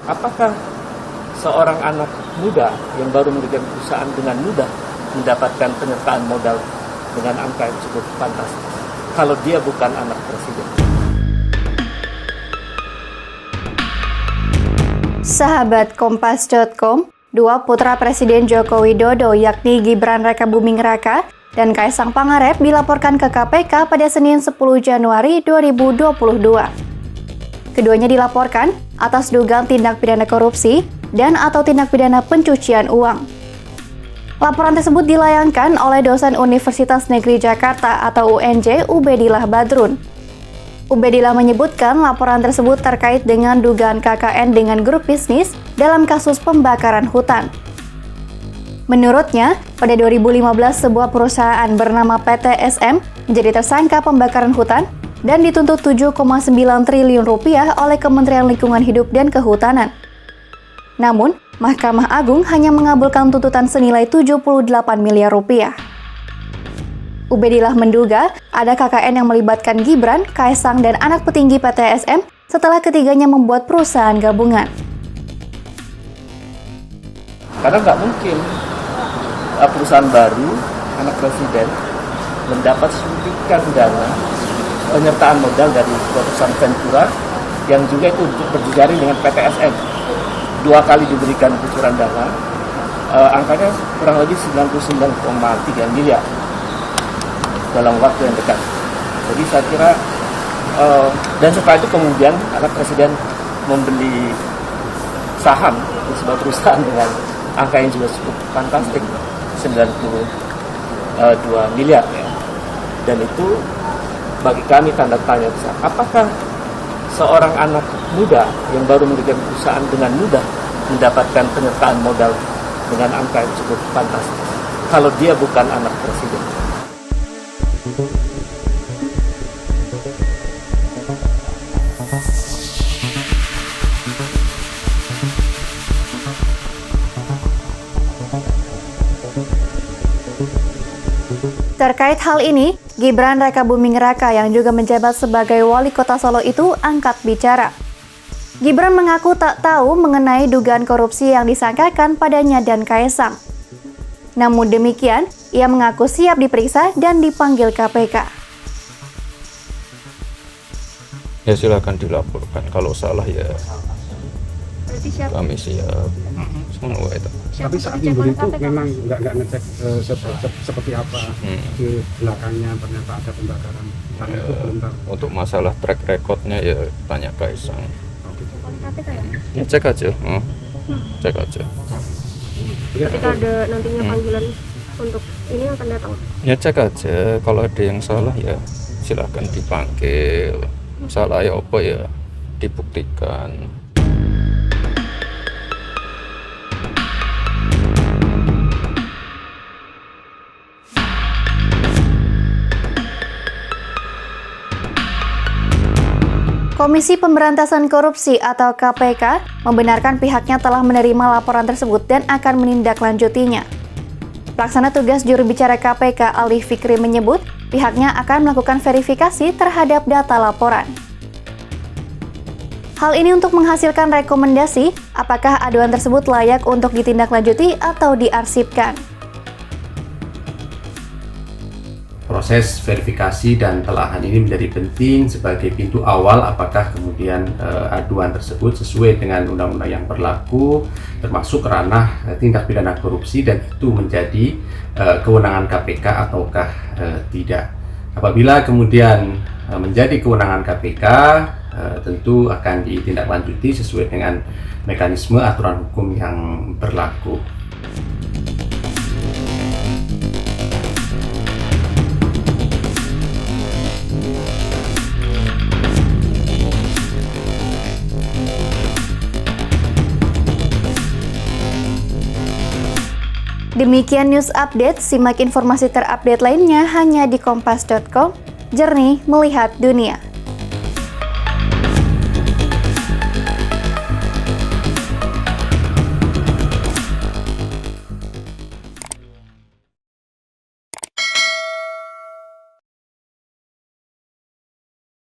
Apakah seorang anak muda yang baru mendirikan perusahaan dengan mudah mendapatkan penyertaan modal dengan angka yang cukup fantastis kalau dia bukan anak presiden? Sahabat Kompas.com, dua putra Presiden Joko Widodo yakni Gibran Rakabuming Raka dan Kaisang Pangarep dilaporkan ke KPK pada Senin 10 Januari 2022. Keduanya dilaporkan atas dugaan tindak pidana korupsi dan atau tindak pidana pencucian uang. Laporan tersebut dilayangkan oleh dosen Universitas Negeri Jakarta atau UNJ Ubedillah Badrun. Ubedillah menyebutkan laporan tersebut terkait dengan dugaan KKN dengan grup bisnis dalam kasus pembakaran hutan. Menurutnya, pada 2015 sebuah perusahaan bernama PT SM menjadi tersangka pembakaran hutan dan dituntut 7,9 triliun rupiah oleh Kementerian Lingkungan Hidup dan Kehutanan. Namun, Mahkamah Agung hanya mengabulkan tuntutan senilai 78 miliar rupiah. Ubedillah menduga ada KKN yang melibatkan Gibran, Kaisang, dan anak petinggi PT SM setelah ketiganya membuat perusahaan gabungan. Karena nggak mungkin perusahaan baru, anak presiden, mendapat suntikan dana penyertaan modal dari perusahaan Ventura yang juga itu berjejaring dengan PT SM. 2 kali diberikan kucuran dana, angkanya kurang lebih 99,3 miliar dalam waktu yang dekat. Jadi saya kira, dan setelah itu kemudian anak presiden membeli saham di sebuah perusahaan dengan angka yang juga cukup fantastik, 92 miliar ya. Dan itu bagi kami tanda tanya besar. Apakah seorang anak muda yang baru mendirikan perusahaan dengan mudah mendapatkan penyertaan modal dengan angka yang cukup fantastis kalau dia bukan anak presiden? Terkait hal ini, Gibran Rakabuming Raka yang juga menjabat sebagai wali kota Solo itu angkat bicara. Gibran mengaku tak tahu mengenai dugaan korupsi yang disangkakan padanya dan Kaisang. Namun demikian, ia mengaku siap diperiksa dan dipanggil KPK. Ya silakan dilaporkan, kalau salah ya kami siap. Semua itu. Tapi saat timbul itu memang nggak ngecek seperti apa di belakangnya ternyata ada pembakaran. Itu belum tahu. Untuk masalah track recordnya ya tanya Kaisang. Ya cek aja, cek aja. Ketika ada nantinya panggilan untuk ini akan datang. Ya cek aja, kalau ada yang salah ya silakan dipanggil. Salah ya apa ya dibuktikan. Komisi Pemberantasan Korupsi atau KPK membenarkan pihaknya telah menerima laporan tersebut dan akan menindaklanjutinya. Pelaksana tugas juru bicara KPK Ali Fikri menyebut pihaknya akan melakukan verifikasi terhadap data laporan. Hal ini untuk menghasilkan rekomendasi apakah aduan tersebut layak untuk ditindaklanjuti atau diarsipkan. Proses verifikasi dan telahan ini menjadi penting sebagai pintu awal apakah kemudian aduan tersebut sesuai dengan undang-undang yang berlaku, termasuk ranah tindak pidana korupsi, dan itu menjadi kewenangan KPK ataukah tidak. Apabila kemudian menjadi kewenangan KPK, tentu akan ditindaklanjuti sesuai dengan mekanisme aturan hukum yang berlaku. Demikian news update, simak informasi terupdate lainnya hanya di kompas.com, jernih melihat dunia.